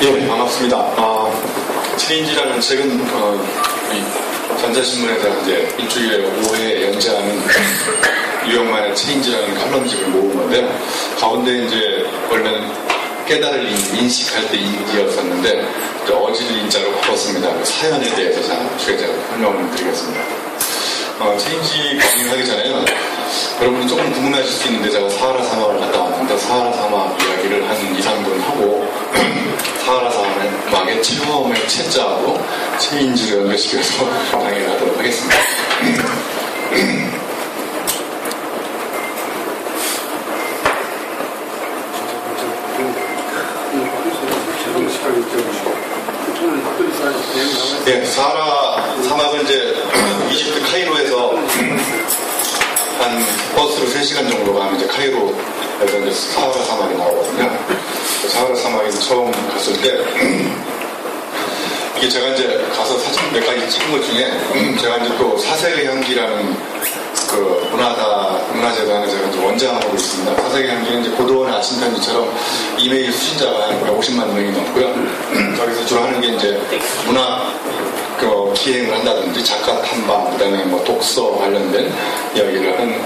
예, 반갑습니다. 체인지라는 책은 전자신문에서 이제 일주일에 5회 연재하는 유영만의 체인지라는 칼럼집을 모은 건데, 가운데 이제 원래는 깨달을 인식할 때 인지였었는데 어지를 인자로 바꿨습니다. 그 사연에 대해서 제가 설명을 드리겠습니다. 체인지 진행하기 전에는 여러분이 조금 궁금해하실 수 있는데, 제가 사하라 사막을 갔다 왔는데 사하라 사막 이야기를 한 2, 3분 하고 사하라 사막의 처음의 채자하고 체인지를 연결시켜서 강의를 하도록 하겠습니다. 예, 사하라 사막은 이제 이집트 카이로에서 한 버스로 3시간 정도 가면 이제 카이로에서 이제 사하라 사막이 나오거든요. 사하라 사막에 처음 갔을 때 이게 제가 이제 가서 사진 몇 가지 찍은 것 중에 제가 이제 또 사색의 향기라는 그 문화재단에 제가 이제 원장하고 있습니다. 사색의 향기는 이제 고도원의 아침편지처럼 이메일 수신자가 한 50만 명이 넘고요. 저기서 주로 하는 게 이제 문화 기행을 한다든지 작가 탐방, 그 다음에 뭐 독서 관련된 이야기를 하는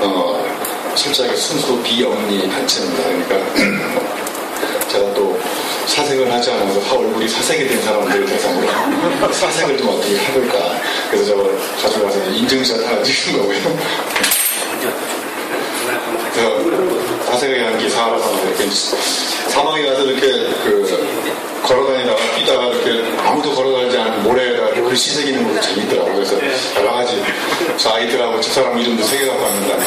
실제로 순수 비영리 단체입니다. 그러니까 제가 또 사색을 하지 않아서 얼굴이 사색이 된 사람들을 대상으로 사색을 좀 어떻게 해볼까. 그래서 저걸 가져가서 인증샷 하나 찍은 거고요. 그래서 사색의 향기 사하라 사막 이렇게 사막에 가서 이렇게 걸어다니다가 뛰다가 이렇게 아무도 걸어다니지 않은 모래에다 글씨 새기는 것도 재밌더라고요. 그래서 여러 가지 저 아이들하고 집사람 이름도 새겨갖고 왔는데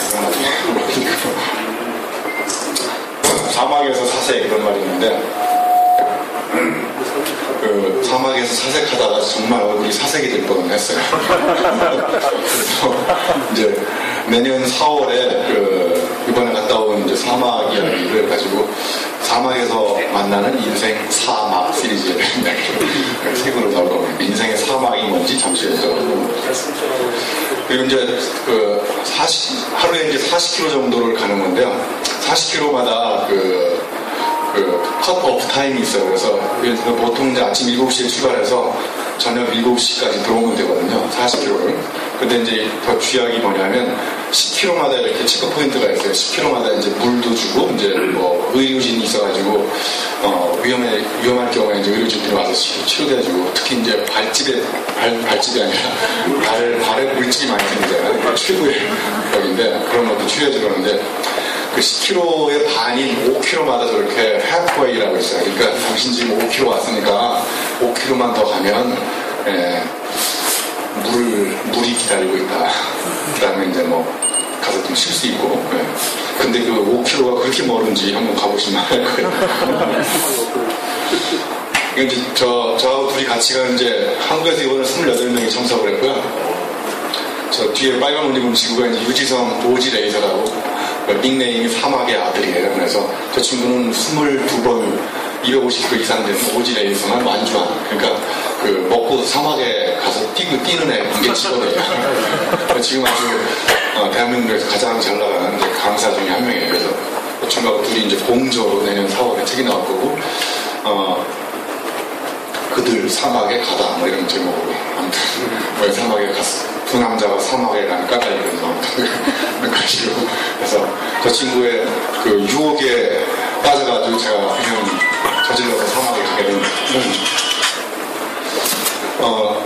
사막에서 사색 이런 말이 있는데, 사막에서 사색하다가 정말 얼굴이 사색이 될 뻔했어요. 그래서 이제 내년 4월에 이번에 갔다 온 이제 사막 이야기를 가지고 사막에서 만나는 인생 사막 시리즈에 대한 이야기를 책으로 나올 겁니다. 인생의 사막이 뭔지 잠시 여쭤보고. 그리고 이제 하루에 이제 40km 정도를 가는 건데요. 40km마다 컷 오프 타임이 있어요. 그래서 보통 이제 아침 7시에 출발해서 저녁 7시까지 들어오면 되거든요. 40km를. 근데 이제 더 주의하기 뭐냐면 10km마다 이렇게 체크 포인트가 있어요. 10km마다 이제 물도 주고 이제 뭐 의료진이 있어가지고 위험할 경우에 이제 의료진들이 와서 치료해주고, 특히 이제 발집이 아니라 발에 물집이 많이 생기잖아요. 최고의 벽인데 그런 것도 치료해주고 그러는데, 그 10km의 반인 5km마다 저렇게 halfway라고 있어요. 그러니까 당신 지금 5km 왔으니까 5km만 더 가면 물이 기다리고 있다. 그 다음에 이제 뭐 가서 좀 쉴 수 있고. 근데 그 5km가 그렇게 멀은지 한번 가보시면 알 거예요. 이제 저하고 둘이 같이 간 이제 한국에서 이번에 28명이 참석을 했고요. 저 뒤에 빨간 옷 입은 친구가 이제 유지성 오지 레이서라고, 닉네임이 사막의 아들이에요. 그래서 저 친구는 22번 250km 이상 된 오지 레이서만 완주한, 그러니까 먹고 사막에 가서 뛰는 애, 이게 직업이에요. 지금 아주 대한민국에서 가장 잘 나가는 강사 중에 한 명이에요. 그래서 그 친구하고 둘이 이제 공조로 내년 4월에 책이 나올 거고, 그들 사막에 가다 뭐 이런 제목으로, 아무튼 왜 사막에 갔어? 두 남자가 사막에 가는 까닭이라는 그런 식으로. 그래서 저 친구의 유혹에 빠져가지고 제가 그냥 저질러서 사막에 가게 된.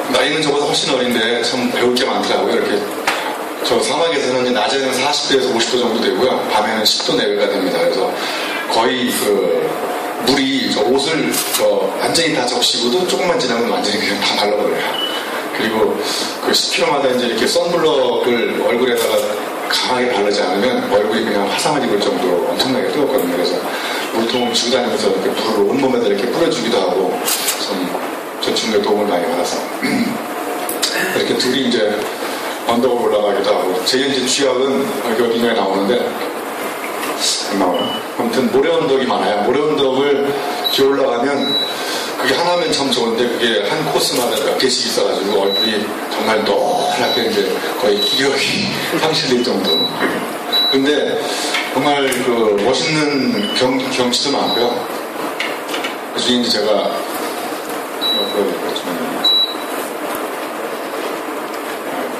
나이는 저보다 훨씬 어린데 참 배울 게 많더라고요. 이렇게 저 사막에서는 낮에는 40도에서 50도 정도 되고요, 밤에는 10도 내외가 됩니다. 그래서 거의 물이 옷을 완전히 다 적시고도 조금만 지나면 완전히 그냥 다 말라버려요. 그리고 10km마다 이제 이렇게 선블럭을 얼굴에다가 강하게 바르지 않으면 얼굴이 그냥 화상을 입을 정도로 엄청나게 뜨겁거든요. 그래서 물통을 쥐고 다니면서 이렇게 불을 온몸에다 이렇게 뿌려주기도 하고, 저 친구의 도움을 많이 받아서 이렇게 둘이 이제 언덕을 올라가기도 하고. 제 이제 취약은 여기 인에 나오는데 안 나와요. 아무튼 모래 언덕이 많아요. 모래 언덕을 뒤에 올라가면 그게 하나면 참 좋은데, 그게 한 코스마다 몇 개씩 있어가지고 얼굴이 정말 노랗게 이제 거의 기력이 상실될 정도. 근데 정말 그 멋있는 경치도 많고요. 그 중에 이제 제가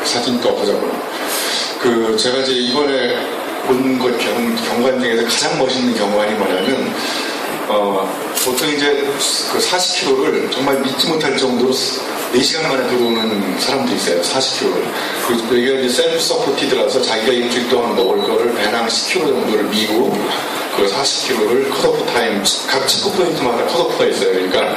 사진도 없어졌고 제가 이제 이번에 본 것 경관 중에서 가장 멋있는 경관이 뭐냐면 보통 이제 그 40km를 정말 믿지 못할 정도로 4시간 만에 들어오는 사람도 있어요. 40km를. 여기가 이제 셀프 서포티드라서 자기가 일주일 동안 먹을 거를 배낭 10km 정도를 미고 그 40km를 컷오프 타임, 각 체크포인트마다 컷오프가 있어요. 그러니까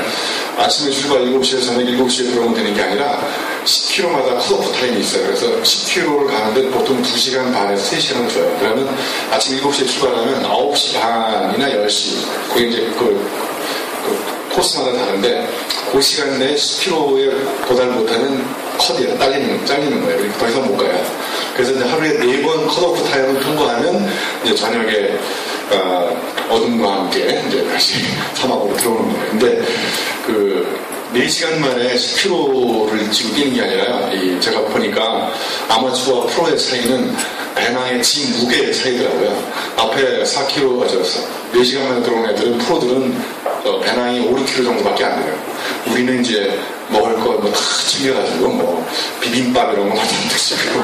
아침에 출발 7시에 저녁 7시에 들어오면 되는 게 아니라 10km마다 컷오프 타임이 있어요. 그래서 10km를 가는데 보통 2시간 반에서 3시간을 줘요. 그러면 아침 7시에 출발하면 9시 반이나 10시. 그게 이제 코스마다 다른데 그 시간 내에 10km에 도달 못하면 컷이에요. 잘리는 거예요. 그러니까 더 이상 못 가요. 그래서 이제 하루에 4번 컷오프 타임을 통과하면 이제 저녁에 어둠과 함께 이제 다시 사막으로 들어오는 거예요. 근데 4시간 만에 10km를 지고 뛰는 게 아니라 제가 보니까 아마추어와 프로의 차이는 배낭의 짐 무게의 차이더라고요. 앞에 4시간 만에 들어오는 애들은 프로들은 배낭이 5, 6kg 정도밖에 안 돼요. 우리는 이제 먹을 거 다 챙겨가지고 비빔밥 이런 거 다 드시고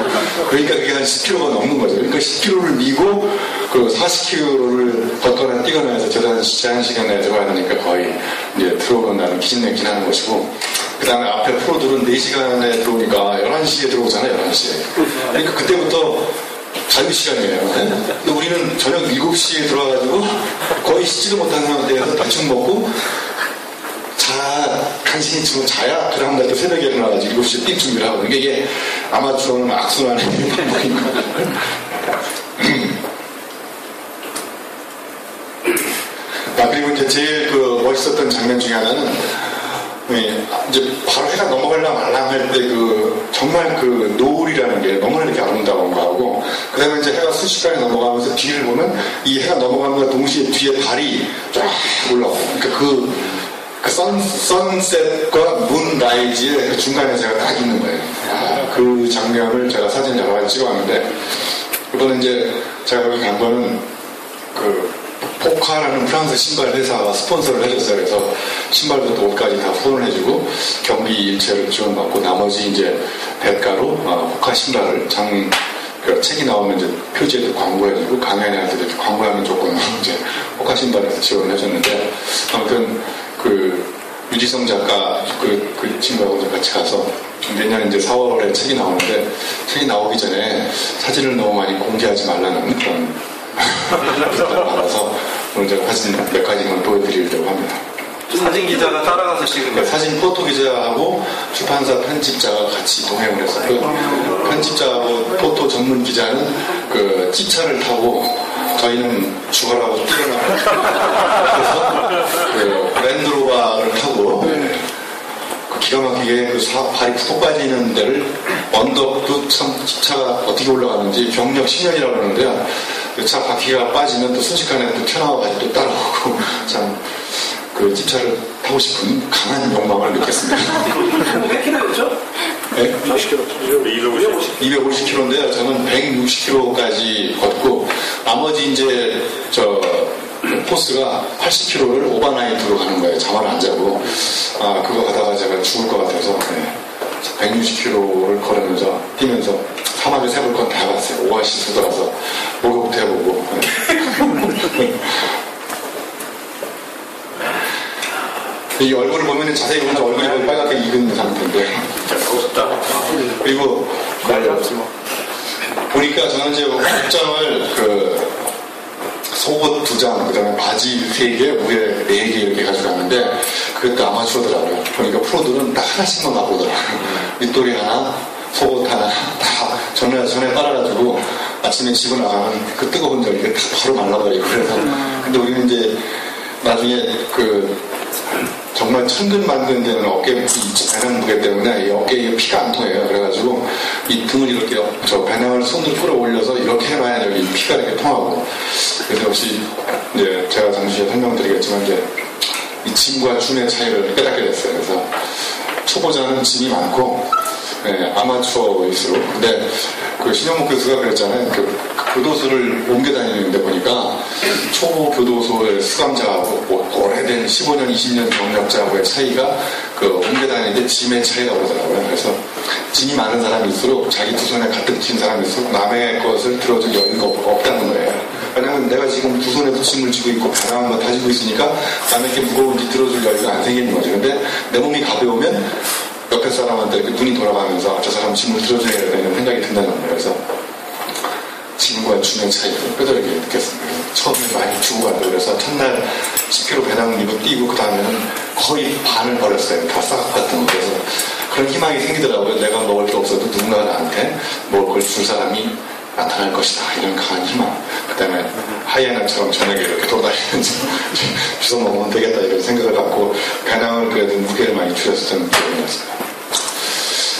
그러니까 그게 한 10kg가 넘는 거죠. 그러니까 10kg를 미고 40kg를 걷거나 뛰거나 해서 제한 시간 내에 들어가야 되니까 거의 이제 들어오는 날은 기진맥진하는 것이고 그 다음에 앞에 프로들은 4시간에 들어오니까 11시에 들어오잖아요. 11시에. 그러니까 그때부터 자유시간이에요. 근데 우리는 저녁 7시에 들어와가지고 거의 씻지도 못한 상태에서 대충 먹고 간신히 치고 자야 그 다음날 또 새벽에 일어나가지고 7시에 뛸 준비를 하고 이게 아마추어는 악순환의 방법인 거예요. 그리고 이제 제일 멋있었던 장면 중에 하나는 이제 바로 해가 넘어가려면 말랑할 때 정말 노을이라는 게 너무나 이렇게 아름다운 거하고 그 다음에 이제 해가 순식간에 넘어가면서 뒤를 보면 이 해가 넘어가면서 동시에 뒤에 달이 쫙 올라와요. 그러니까 선셋과 문라이즈의 그 중간에 제가 딱 있는 거예요. 그 장면을 제가 사진 여러 가지 찍어왔는데 이번에 이제 제가 거기 간 거는 포카라는 프랑스 신발 회사가 스폰서를 해줬어요. 그래서 신발부터 옷까지 다 후원을 해주고 경비 일체를 지원받고 나머지 이제 대가로 포카 신발을 책이 나오면 이제 표지에도 광고해주고 강연에 할 때도 이렇게 광고하면 조금 이제 포카 신발에서 지원을 해줬는데 아무튼 유지성 작가 그 친구하고 같이 가서 내년 이제 4월에 책이 나오는데 책이 나오기 전에 사진을 너무 많이 공개하지 말라는 그런 부탁을 받아서 오늘 제가 사진 몇 가지만 보여드리려고 합니다. 사진 기자가 따라가서 찍은 거예요? 사진 포토 기자하고 출판사 편집자가 같이 동행을 했었고요. 편집자하고 포토 전문 기자는 찌차를 타고 저희는 죽어라고 뛰어나가서 랜드로버를 타고 기가 막히게 발이 푹 빠지는 데를 언덕도 참 찌차가 어떻게 올라가는지 경력 10년이라고 그러는데요. 차 바퀴가 빠지면 또 순식간에 또 튀어나와가지고 또 따라오고 참 찌차를 타고 싶은 강한 욕망을 느꼈습니다. 몇 킬로였죠? 네? 250km. 250km인데요. 저는 160km까지 걷고 나머지 이제 코스가 80km를 오버나이트로 가는 거예요. 잠을 안 자고 그거 가다가 제가 죽을 것 같아서 160km를 걸으면서 뛰면서 사막에 세볼 건 다 봤어요. 오아시스도 가서 목욕부터 해보고 이 얼굴을 보면 자세히 보면 얼굴이 빨갛게 익은 상태인데 그리고 보니까 저는 이제 복장을 속옷 2장, 그 다음에 바지 3개, 위에 4개 이렇게 가져갔는데 그것도 아마추어더라고요. 보니까 프로들은 딱 하나씩만 갖고 오더라고요. 윗돌이 하나, 속옷 하나 다 전에 빨아가지고 아침에 집에 나가면 그 뜨거운 저기가 다 바로 말라버리고 그래서 근데 우리는 이제 나중에 정말 천근만근 되는 어깨 배낭 무게 때문에 이 어깨에 피가 안 통해요. 그래가지고 이 등을 이렇게 배낭을 손으로 끌어올려서 이렇게 해봐야 여기 피가 이렇게 통하고 그래서 역시 이제 제가 잠시 설명드리겠지만 이제 이 짐과 줌의 차이를 깨닫게 됐어요. 그래서 초보자는 짐이 많고 아마추어 보이스로. 근데 그 신영목 교수가 그랬잖아요. 그 교도소를 옮겨 다니는데 보니까 초보 교도소의 수감자하고 오래된 15년, 20년 경력자하고의 차이가 그 옮겨 다니는데 짐의 차이가 오더라고요. 그래서 짐이 많은 사람일수록 자기 두 손에 가득 쥔 사람일수록 남의 것을 들어줄 여유가 없다는 거예요. 왜냐면 내가 지금 두 손에도 짐을 쥐고 있고 배낭한 거 다지고 있으니까 남에게 무거운지 들어줄 여유가 안 생기는 거죠. 근데 내 몸이 가벼우면 옆에 사람한테 이렇게 눈이 돌아가면서 저 사람 짐을 들어줘야 되는 생각이 든다는 거예요. 그래서 짐과 줌의 차이를 뼈저리게 느꼈습니다. 처음에 많이 주고 가고 그래서 첫날 10kg 배낭 입고 뛰고 그 다음에는 거의 반을 버렸어요. 다 싹 같은 거. 그래서 그런 희망이 생기더라고요. 내가 먹을 게 없어도 누군가 나한테 먹을 걸 줄 사람이 나타날 것이다. 이런 강한 희망. 그 다음에 하이에나처럼 저녁에 이렇게 돌아다니면서 주워 먹으면 되겠다 이런 생각을 갖고 배낭을 그래도 무게를 많이 줄였었던 기억이 났습니다.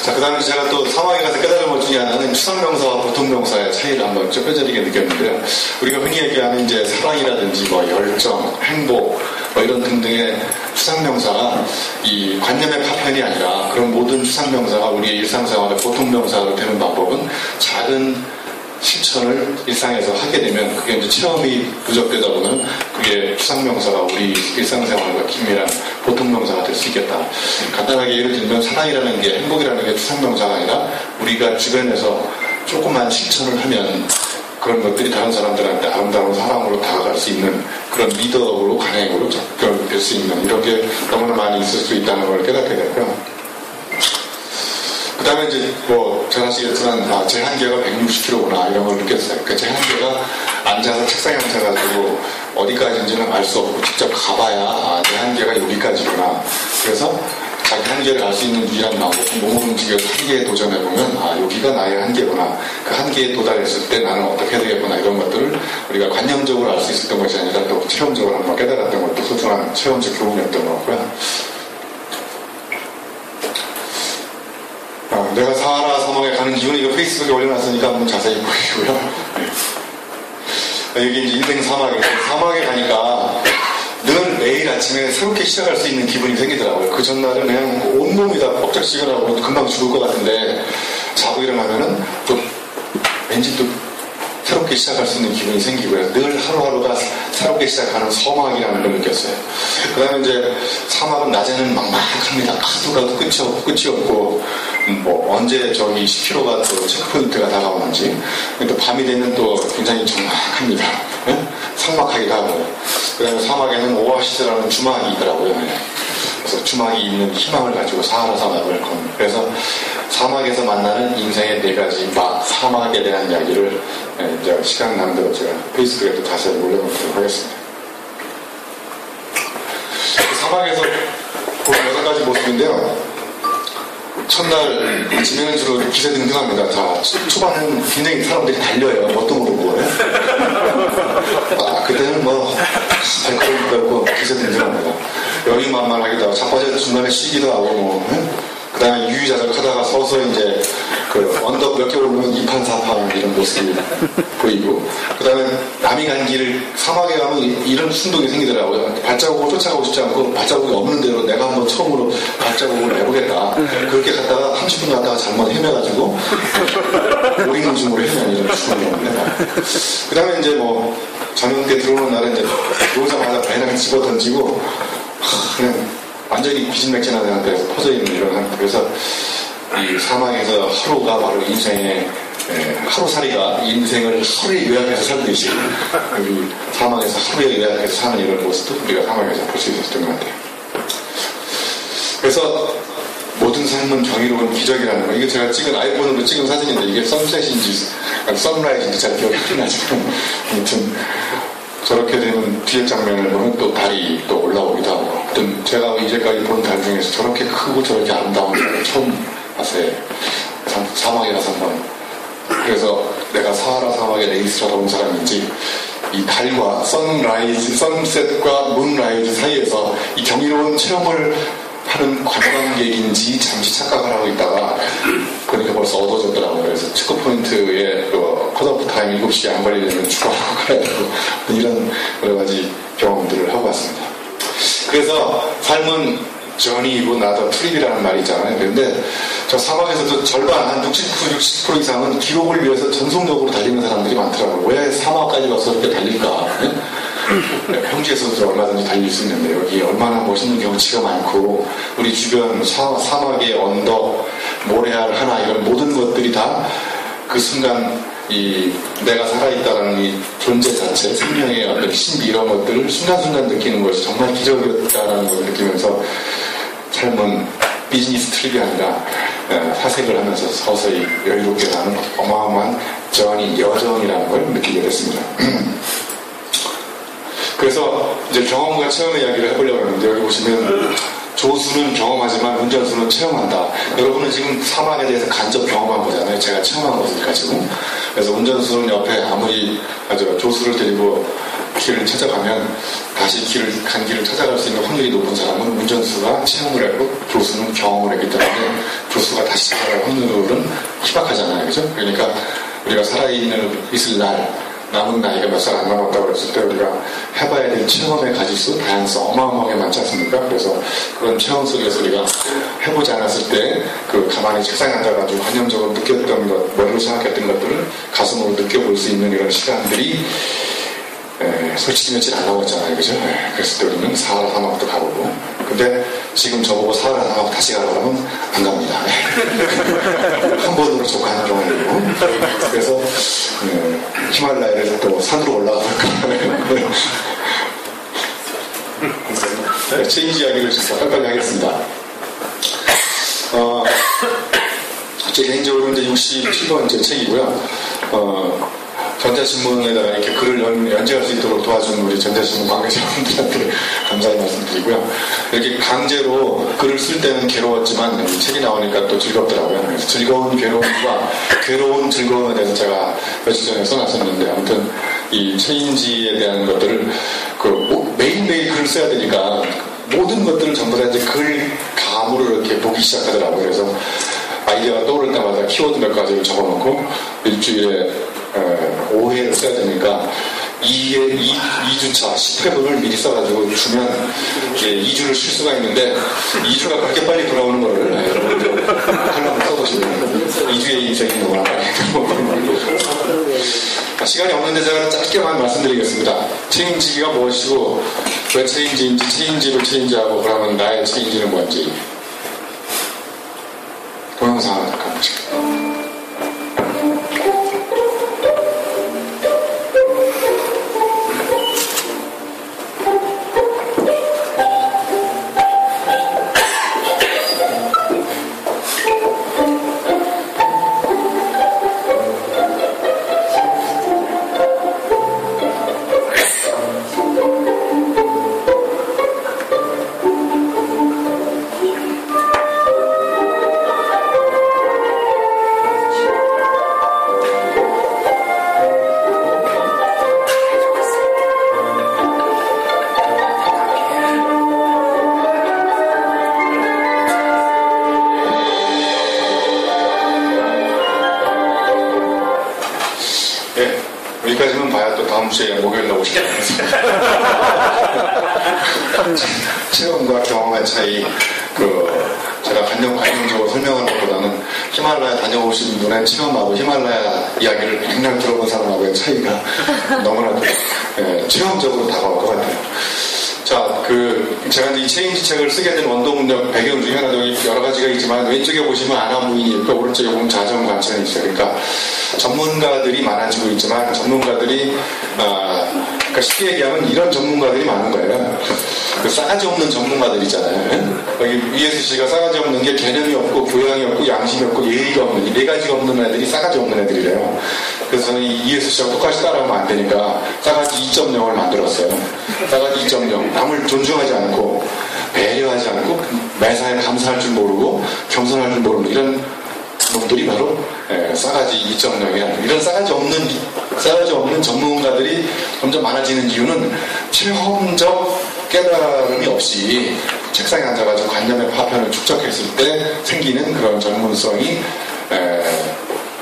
자, 그 다음에 제가 또 사막에 가서 깨달은 것 중에 하나는 추상명사와 보통명사의 차이를 한번 좀 뼈저리게 느꼈는데요. 우리가 흔히 얘기하는 이제 사랑이라든지 뭐 열정, 행복, 뭐 이런 등등의 추상명사가 이 관념의 파편이 아니라 그런 모든 추상명사가 우리의 일상생활의 보통명사로 되는 방법은 작은 실천을 일상에서 하게 되면 그게 이제 체험이 누적되다 보면 그게 추상명사가 우리 일상생활과 긴밀한 보통명사가 될 수 있겠다. 간단하게 예를 들면 사랑이라는 게 행복이라는 게 추상명사가 아니라 우리가 주변에서 조금만 실천을 하면 그런 것들이 다른 사람들한테 아름다운 사랑으로 다가갈 수 있는 그런 리더로 관행으로 접근될 수 있는 이런 게 너무나 많이 있을 수 있다는 걸 깨닫게 됐고요. 그 다음에 이제 잘 아시겠지만 제 한계가 160kg구나 이런 걸 느꼈어요. 그러니까 제 한계가 앉아서 책상에 앉아가지고 어디까지인지는 알 수 없고 직접 가봐야 내 한계가 여기까지구나. 그래서 자기 한계를 알 수 있는 유일한 방법은 몸을 움직여서 한계에 도전해보면 여기가 나의 한계구나. 그 한계에 도달했을 때 나는 어떻게 되겠구나. 이런 것들을 우리가 관념적으로 알 수 있었던 것이 아니라 또 체험적으로 한번 깨달았던 것도 소중한 체험적 교훈이었던 것 같고요. 내가 사하라 사막에 가는 이유는 이거 페이스북에 올려놨으니까 한번 자세히 보시고요. 여기 이제 인생 사막에 가니까 늘 매일 아침에 새롭게 시작할 수 있는 기분이 생기더라고요. 그 전날은 그냥 온몸이 다 뻑적지근하고 금방 죽을 것 같은데 자고 일어나면은 또 왠지 또 새롭게 시작할 수 있는 기분이 생기고요. 늘 하루하루가 새롭게 시작하는 서막이라는 걸 느꼈어요. 그 다음에 이제 사막은 낮에는 막막합니다. 가도 끝이 없고 언제 저기 10km가 또 체크포인트가 다가오는지 또 밤이 되면 또 굉장히 적막합니다. 네? 삭막하기도 하고 그 다음에 사막에는 오아시스라는 주막이 있더라고요. 그래서 주막이 있는 희망을 가지고 사하라 사막을 건. 그래서 사막에서 만나는 인생의 4가지 사막에 대한 이야기를 이제 시간 나는 대로 제가 페이스북에 또 자세히 올려놓도록 하겠습니다. 사막에서 보는 6가지 모습인데요. 첫날 아침에는 주로 기세등등합니다. 자, 초반에는 굉장히 사람들이 달려요. 뭣도 모르고. 그때는 발걸음도 없고 기세등등합니다. 여유만만하기도 하고 자빠져서 중간에 쉬기도 하고 그 다음에 유유자적 하다가 서서 이제 언덕 몇 개 오르면 이판사판 이런 모습이 보이고 그 다음에 남이 간 길을 사막에 가면 이런 충동이 생기더라고요. 발자국을 쫓아가고 싶지 않고 발자국이 없는 대로 내가 한번 처음으로 발자국을 내보겠다. 그렇게 갔다가 30분 갔다가 잘못 헤매가지고 오리문중으로 헤매는 이런 충동이 옵니다. 그 다음에 이제 저녁 때 들어오는 날은 이제 들어오자마자 배낭 집어 던지고 그냥 완전히 기진맥진한 상태에서 퍼져있는 이런 그래서 이 사막에서 하루가 바로 인생의 하루살이가 인생을 하루에 요약해서 살듯이 여기 사막에서 하루에 요약해서 사는 이런 모습도 우리가 사막에서 볼 수 있었던 것 같아요. 그래서 모든 삶은 경이로운 기적이라는 거. 이게 제가 아이폰으로 찍은 사진인데 이게 선셋인지 선라이즈인지 잘 기억이 안 나죠. 아무튼 저렇게 되는 뒤에 장면을 보면 또 달이 또 올라오기도 하고 아무튼 제가 이제까지 본 달 중에서 저렇게 크고 저렇게 아름다운 달을 처음 봤어요. 사막에 가서 한번 그래서 내가 사하라 사막에 레이스라도 온 사람인지 이 달과 선셋과 문라이즈 사이에서 이 경이로운 체험을 하는 관광객인지 잠시 착각을 하고 있다가 그러니까 벌써 어두워졌더라고요. 그래서 체크포인트에 컷오프 타임 7시에 안 걸리려면 추가하고 가야 되고 이런 여러 가지 경험들을 하고 왔습니다. 그래서 삶은 journey이고 나도 트립이라는 말이 있잖아요. 그런데 저 사막에서도 절반, 한 60% 이상은 기록을 위해서 전속력으로 달리는 사람들이 많더라고요. 왜 사막까지 가서 이렇게 달릴까? 평지에서도 얼마든지 달릴 수 있는데 여기 얼마나 멋있는 경치가 많고 우리 주변 사막의 언덕, 모래알 하나 이런 모든 것들이 다 그 순간 이 내가 살아있다는 이 존재 자체, 생명의 어떤 신비 이런 것들을 순간순간 느끼는 것이 정말 기적이었다라는 걸 느끼면서 삶은 비즈니스 트립이 아니라 사색을 하면서 서서히 여유롭게 가는 어마어마한 여정이라는 걸 느끼게 됐습니다. 그래서 이제 경험과 체험의 이야기를 해보려고 하는데 여기 보시면 조수는 경험하지만 운전수는 체험한다. 여러분은 지금 사막에 대해서 간접 경험한 거잖아요. 제가 체험한 것을 가지고. 그래서 운전수는 옆에 아무리 조수를 데리고 길을 찾아가면 다시 간 길을 찾아갈 수 있는 확률이 높은 사람은 운전수가 체험을 했고 조수는 경험을 했기 때문에 조수가 다시 찾아갈 확률은 희박하잖아요. 그죠? 그러니까 우리가 살아있을 날 남은 나이가 몇 살 안 남았다고 했을 때 우리가 해봐야 될 체험의 가지수, 다양성 어마어마하게 많지 않습니까? 그래서 그런 체험 속에서 우리가 해보지 않았을 때 그 가만히 책상에 앉아가지고 관념적으로 느꼈던 것, 머리로 생각했던 것들을 가슴으로 느껴볼 수 있는 이런 시간들이 솔직히 며칠 안 나왔잖아요. 그죠? 그랬을 때 우리는 사하라 사막도 가보고 근데 지금 저보고 사하라 사막 다시 가라고 하면 안 갑니다. 한 번으로 족하는 경우이고 그래서 히말라야를 또 산으로 올라가볼까 체인지 이야기를 잠깐만 하겠습니다. 제 개인적으로 이제 67번째 책이고요. 전자신문에다가 이렇게 글을 연재할 수 있도록 도와준 우리 전자신문 관계자분들한테 감사의 말씀드리고요. 이렇게 강제로 글을 쓸 때는 괴로웠지만 책이 나오니까 또 즐겁더라고요. 그래서 즐거운 괴로움과 괴로운 즐거움에 대해서 제가 며칠 전에 써놨었는데 아무튼 이 체인지에 대한 것들을 매일매일 글을 써야 되니까 모든 것들을 전부 다 이제 글 감으로 이렇게 보기 시작하더라고요. 그래서 아이디어가 떠오를 때마다 키워드 몇 가지를 적어놓고 일주일에 5회를 써야 되니까 2주차 10회분을 미리 써가지고 주면 2주를 쉴 수가 있는데 2주가 그렇게 빨리 돌아오는 거를 여러분들 칼럼을 써보시면 2주의 인생이 너무나 빨리 시간이 없는데 제가 짧게만 말씀드리겠습니다. 체인지가 무엇이고 왜 체인지인지 체인지로 체인지하고 그러면 나의 체인지는 뭔지 동영상 하나 잠깐 보실게요. 여기까지만 봐야 또 다음 주에 목요일 나오시겠습니다 체험과 경험의 차이, 제가 간접적으로 설명하는 것보다는 히말라야 다녀오신 분의 체험하고 히말라야 이야기를 그냥 들어본 사람하고의 차이가 너무나도 체험적으로 다가올 것 같아요. 자, 제가 이제 이 체인지 책을 쓰게 된 원동력 배경 중에 하나도 여러 가지가 있지만 왼쪽에 보시면 아나무인이 있고 오른쪽에 보면 자정관천이 있어요. 그러니까 전문가들이 많아지고 있지만 전문가들이 그러니까 쉽게 얘기하면 이런 전문가들이 많은 거예요. 싸가지 없는 전문가들 있잖아요. 여기 이예수 씨가 싸가지 없는 게 개념이 없고 교양이 없고 양심이 없고 예의가 없는 이 네 가지가 없는 애들이 싸가지 없는 애들이래요. 그래서 저는 이예수 씨와 똑같이 따라하면 안 되니까 싸가지 2.0을 만들었어요. 싸가지 2.0. 남을 존중하지 않고 배려하지 않고 매사에 감사할 줄 모르고 겸손할 줄 모르는 이런 놈들이 바로 싸가지 2.0이야. 이런 싸가지 없는 전문가들이 점점 많아지는 이유는 체험적 깨달음이 없이 책상에 앉아가지고 관념의 파편을 축적했을 때 생기는 그런 전문성이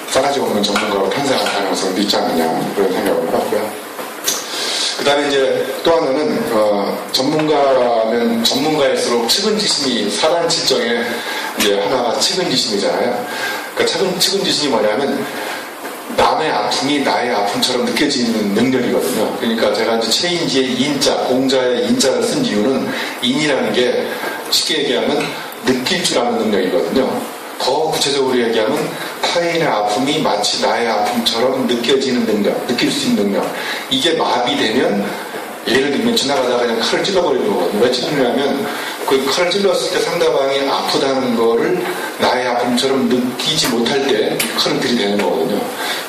싸가지 없는 전문가로 탄생할 가능성이 있지 않느냐 그런 생각을 해봤고요. 그 다음에 이제 또 하나는, 전문가면 전문가일수록 측은지심이 사단칠정에 이제 하나가 측은지심이잖아요. 그러니까 측은지심이 뭐냐면, 남의 아픔이 나의 아픔처럼 느껴지는 능력이거든요. 그러니까 제가 이제 체인지의 인자, 공자의 인자를 쓴 이유는 인이라는 게 쉽게 얘기하면 느낄 줄 아는 능력이거든요. 더 구체적으로 얘기하면 타인의 아픔이 마치 나의 아픔처럼 느껴지는 능력, 느낄 수 있는 능력. 이게 마비되면 예를 들면 지나가다가 그냥 칼을 찔러버리는 거거든요. 왜 찔르냐면 그 칼을 찔렀을 때 상대방이 아프다는 거를 나의 아픔처럼 느끼지 못할 때 칼을 들이대는 거거든요.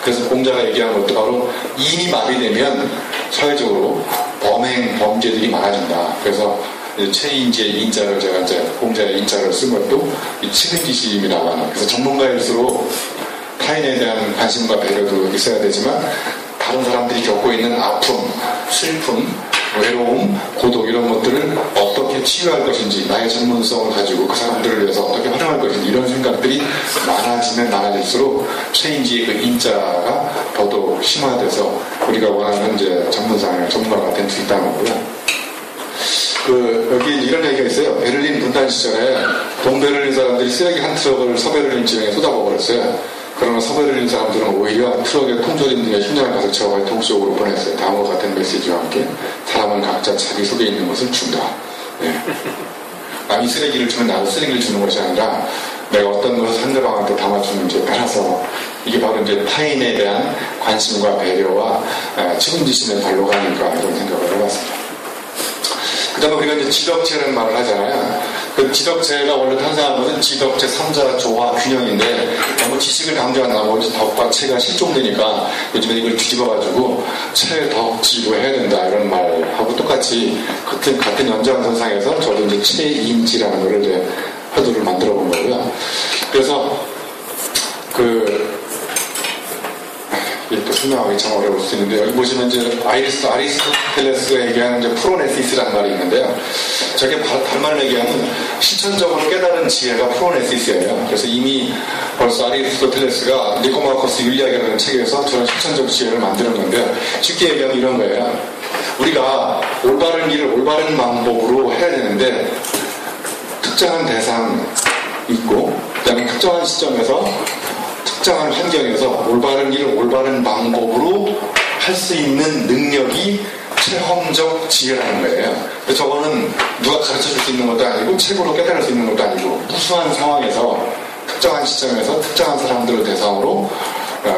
그래서 공자가 얘기한 것도 바로 인이 마비되면 사회적으로 범죄들이 많아진다. 그래서 체인지의 인자를 제가 이제 공자의 인자를 쓴 것도 이 측은지심이라고 하는. 그래서 전문가일수록 타인에 대한 관심과 배려도 있어야 되지만 다른 사람들이 겪고 있는 아픔, 슬픔, 외로움, 고독 이런 것들을 어떻게 치유할 것인지 나의 전문성을 가지고 그 사람들을 위해서 어떻게 활용할 것인지 이런 생각들이 많아지면 많아질수록 체인지의 그 인자가 더더욱 심화돼서 우리가 원하는 이제 전문가가 될 수 있다는 거고요. 여기 이런 얘기가 있어요. 베를린 분단 시절에 동베를린 사람들이 쓰레기 한 트럭을 서베를린 지역에 쏟아버렸어요. 그러나 서베를린 사람들은 오히려 트럭의 통조림 등의 식량을 가득 채워가 동쪽으로 보냈어요. 다음과 같은 메시지와 함께 사람은 각자 자기 속에 있는 것을 준다. 네. 남이 쓰레기를 주면 나도 쓰레기를 주는 것이 아니라 내가 어떤 것을 상대방한테 담아주는지에 따라서 이게 바로 이제 타인에 대한 관심과 배려와 책임지심의 발로가 아닐까 이런 생각을 해봤습니다. 그 다음에 우리가 이제 지덕체라는 말을 하잖아요. 그 지덕체가 원래 탄생한 것은 지덕체 3자 조화 균형인데 너무 지식을 강조한 나머지 덕과 체가 실종되니까 요즘에 이걸 뒤집어가지고 체, 덕, 지로 해야 된다 이런 말하고 똑같이 같은 연장선상에서 저도 이제 체인지라는 거를 이제 화두를 만들어 본 거고요. 그래서 이게 또 설명하기 참 어려울 수 있는데 여기 보시면 이제 아리스토텔레스가 얘기하는 이제 프로네시스라는 말이 있는데요. 저게 반말로 얘기하면 실천적으로 깨달은 지혜가 프로네시스예요. 그래서 이미 벌써 아리스토텔레스가 니코마코스 윤리학이라는 책에서 저런 실천적 지혜를 만들었는데 쉽게 얘기하면 이런 거예요. 우리가 올바른 일을 올바른 방법으로 해야 되는데 특정한 대상 있고 그다음에 특정한 시점에서 특정한 환경에서 올바른 일을 올바른 방법으로 할 수 있는 능력이 체험적 지혜라는 거예요. 그래서 저거는 누가 가르쳐줄 수 있는 것도 아니고 책으로 깨달을 수 있는 것도 아니고 무수한 상황에서 특정한 시점에서 특정한 사람들을 대상으로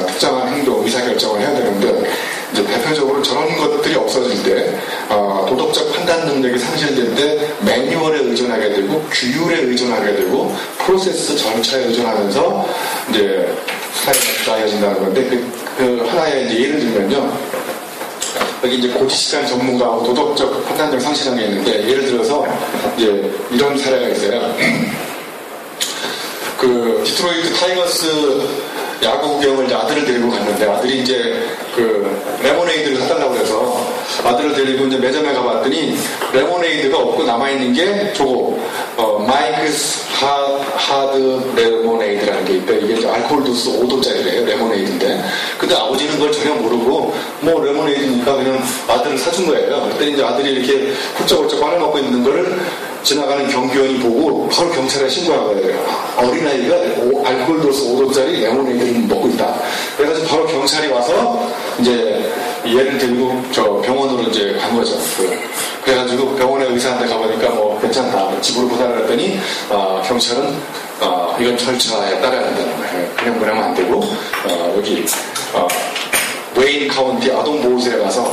특정한 행동, 의사결정을 해야 되는데 이제 대표적으로 저런 것들이 없어질 때 도덕적 판단 능력이 상실될 때 매뉴얼에 의존하게 되고 규율에 의존하게 되고 프로세스 절차에 의존하면서 이제 사회가 좋아진다는 건데 그 하나의 이제 예를 들면요. 여기 이제 고지식한 전문가하고 도덕적 판단력 상실한 게 있는데 예를 들어서 이제 이런 사례가 있어요. 그 디트로이트 타이거스 야구 구경을 이제 아들을 데리고 갔는데 아들이 이제 그 레모네이드를 사달라고 해서 아들을 데리고 이제 매점에 가봤더니 레모네이드가 없고 남아있는 게 저거 마이크스 하드 레모네이드라는 게 있대. 이게 이제 알코올 도수 5도짜리래요. 레모네이드인데. 근데 아버지는 그걸 전혀 모르고 뭐 레모네이드니까 그냥 아들을 사준 거예요. 그랬더니 이제 아들이 이렇게 훌쩍훌쩍 빨아 먹고 있는 거를 지나가는 경비원이 보고 바로 경찰에 신고한 거예요. 어린아이가 알코올 도수 5도짜리 레모네이드를 먹고 있다. 그래서 바로 경찰이 와서 이제 얘를 들고 저 병원으로 이제 간 거죠. 그래가지고 병원에 의사한테 가보니까 뭐 괜찮다. 집으로 보달을 했더니 경찰은 이건 절차에 따라야 된다는 거예요. 그냥 보내면 안 되고 여기 웨인 카운티 아동보호소에 가서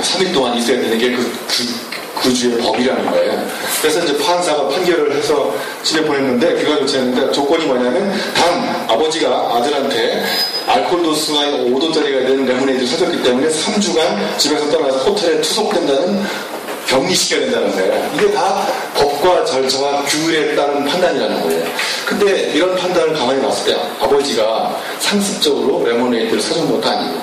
3일 동안 있어야 되는 게 그 주의 법이라는 거예요. 그래서 이제 판사가 판결을 해서 집에 보냈는데 그걸 조치했는데 조건이 뭐냐면 단 아버지가 아들한테 알코올 도수가 5도짜리가 되는 레모네이드를 사줬기 때문에 3주간 집에서 떠나서 호텔에 투속된다는 격리시켜야 된다는 거예요. 이게 다 법과 절차와 규율에 따른 판단이라는 거예요. 근데 이런 판단을 가만히 봤을 때 아버지가 상습적으로 레모네이드를 사준 것도 아니고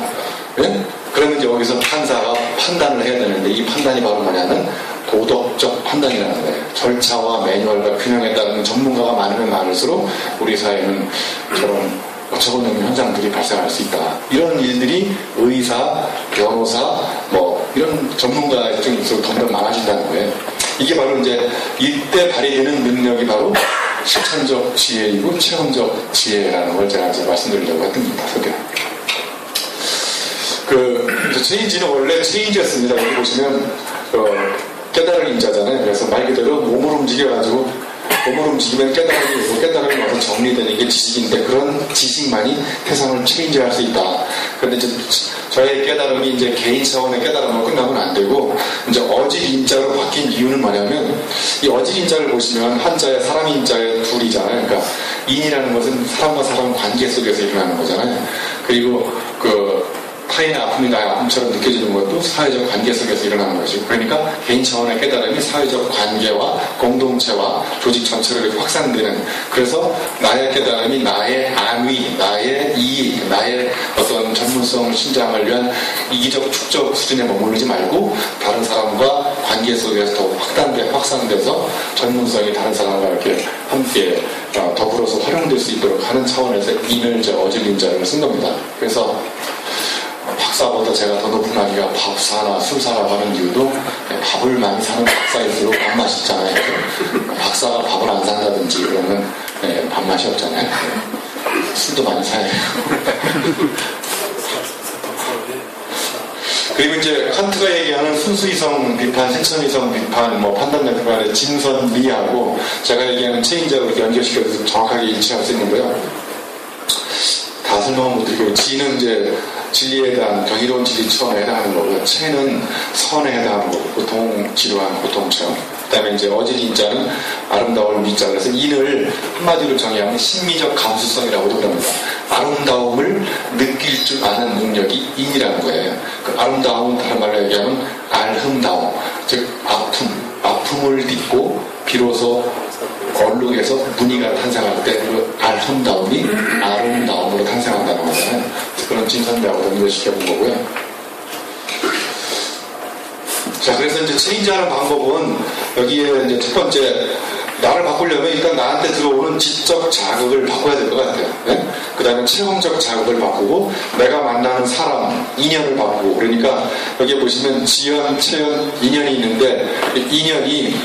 네? 그러면 이제 여기서 판사가 판단을 해야 되는데 이 판단이 바로 뭐냐면 도덕적 판단이라는 거예요. 절차와 매뉴얼과 균형에 따른 전문가가 많으면 많을수록 우리 사회는 저런 어처구니 없는 현상들이 발생할 수 있다. 이런 일들이 의사, 변호사, 뭐 이런 전문가 입장이 있어서 점점 많아진다는 거예요. 이게 바로 이제 이때 발휘되는 능력이 바로 실천적 지혜이고 체험적 지혜라는 걸 제가 이제 말씀드리려고 했던 겁니다. 체인지는 원래 체인지였습니다. 여기 보시면 깨달을 임자잖아요. 그래서 말 그대로 몸을 움직여가지고 몸을 움직이면 깨달음이 있고 깨달음이 와서 정리되는 게 지식인데 그런 지식만이 세상을 체인지할 수 있다. 그런데 이제 저의 깨달음이 이제 개인 차원의 깨달음으로 끝나면 안 되고 이제 어질 인자로 바뀐 이유는 뭐냐면 이 어질 인자를 보시면 한자에 사람 인자에 둘이잖아요. 그러니까 인이라는 것은 사람과 사람 관계 속에서 일어나는 거잖아요. 그리고 타인의 아픔이 나의 아픔처럼 느껴지는 것도 사회적 관계 속에서 일어나는 것이고 그러니까 개인 차원의 깨달음이 사회적 관계와 공동체와 조직 전체로 이렇게 확산되는 그래서 나의 깨달음이 나의 안위, 나의 이익, 나의 어떤 전문성 신장을 위한 이기적 축적 수준에 머무르지 말고 다른 사람과 관계 속에서 더 확산돼서 전문성이 다른 사람과 이렇게 함께 더불어서 활용될 수 있도록 하는 차원에서 인을 이제 어질린자를 쓴 겁니다. 그래서 박사보다 제가 더 높은 아기가 밥사나 술사라고 하는 이유도 밥을 많이 사는 박사일수록 밥맛이 있잖아요. 박사가 밥을 안 산다든지 그러면 밥맛이 없잖아요. 술도 많이 사야 돼요. 그리고 이제 칸트가 얘기하는 순수이성 비판, 실천이성 비판, 판단력 비판의 진선미하고 제가 얘기하는 체인적으로 연결시켜서 정확하게 일치할 수 있는데요. 다 설명은 못 드리고 지는 이제 진리에 대한 경이로운 진리 체험에 해당하는 거고요. 체는 선에 해당하는 거고 보통 지루한 보통 체험. 그 다음에 이제 어질 인자는 아름다울 미자. 그래서 인을 한마디로 정의하면 심미적 감수성이라고도 그럽니다. 아름다움을 느낄 줄 아는 능력이 인이라는 거예요. 그 아름다움은 다른 말로 얘기하면 알흠다움. 즉 아픔을 딛고 비로소 얼룩에서 무늬가 탄생할 때 그 알흠다움이 아름다움으로 탄생한다는 거잖아요. 그런 진선배하고 연결시켜본 거고요. 자, 그래서 이제 체인지하는 방법은 여기에 이제 첫 번째 나를 바꾸려면 일단 나한테 들어오는 지적 자극을 바꿔야 될 것 같아요. 네? 그 다음에 체험적 자극을 바꾸고 내가 만나는 사람, 인연을 바꾸고 그러니까 여기 보시면 지연, 체연, 인연이 있는데 인연이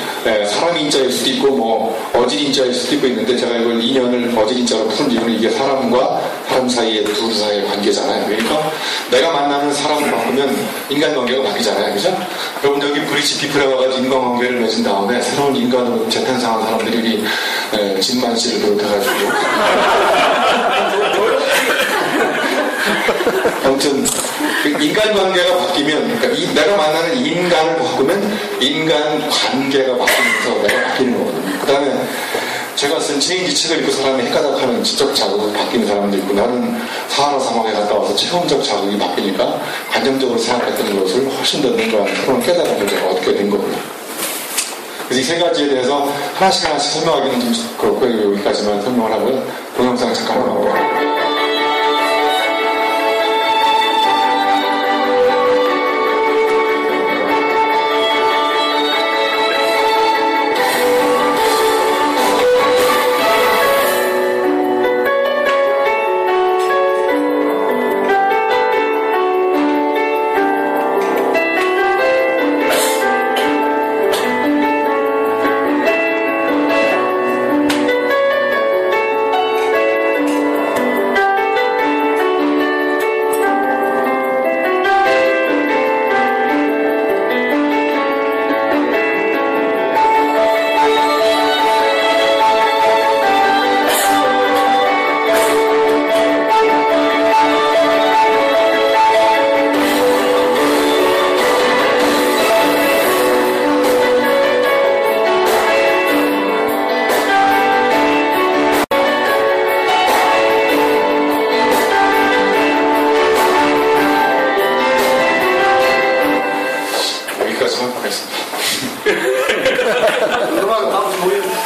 사람 인자일 수도 있고 어질 인자일 수도 있고 있는데 제가 이걸 인연을 어질 인자로 푼 이유는 이게 사람과 사람 사이의 둘 사이의 관계잖아요. 그러니까 내가 만나는 사람을 바꾸면 인간관계가 바뀌잖아요. 그죠? 여러분 여기 브리지 피플에 와가지고 인간관계를 맺은 다음에 새로운 인간으로 재탄생한 사람들이 진만 씨를 비롯해가지고 아무튼 인간관계가 바뀌면 그러니까 내가 만나는 인간을 바꾸면 인간관계가 바뀌면서 내가 바뀌는 거거든요. 그 다음에 제가 쓴 체인지 책을 읽고 사람이 헷가닥하는 지적 자극이 바뀌는 사람도 있고 나는 사하라 사막에 갔다 와서 체험적 자극이 바뀌니까 감정적으로 생각했던 것을 훨씬 더 능가하는 그런 깨달음을 제가 얻게 된 거고요. 그래서 이 세 가지에 대해서 하나씩 설명하기는 좀 그렇고 여기까지만 설명을 하고요. 동영상 잠깐만 나오고요.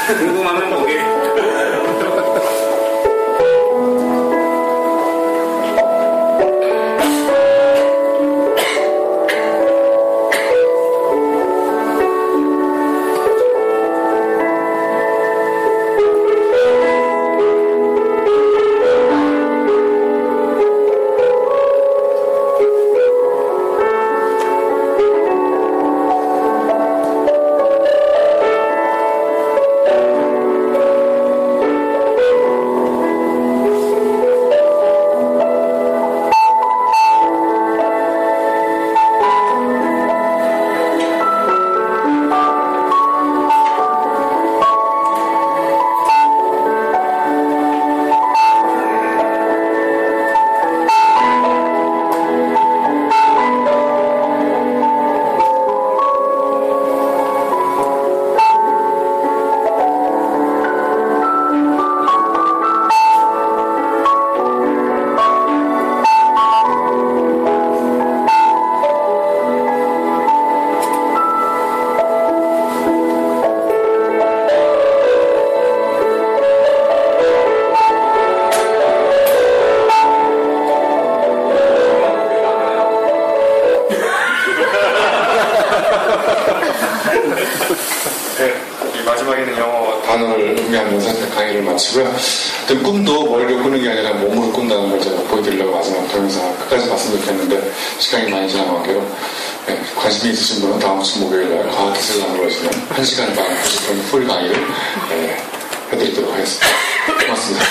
궁금하면 뭐게? 단어를 의미하는 연산태 강의를 마치고요. 어떤 꿈도 머리로 꾸는 게 아니라 몸으로 꾼다는 걸 제가 보여드리려고 마지막 동영상 끝까지 봤으면 좋겠는데 시간이 많이 지난 관계로 관심이 있으신 분은 다음 주 목요일날 과학기술관으로 오시면 1시간 반 90분 풀 강의를 해드리도록 하겠습니다. 고맙습니다.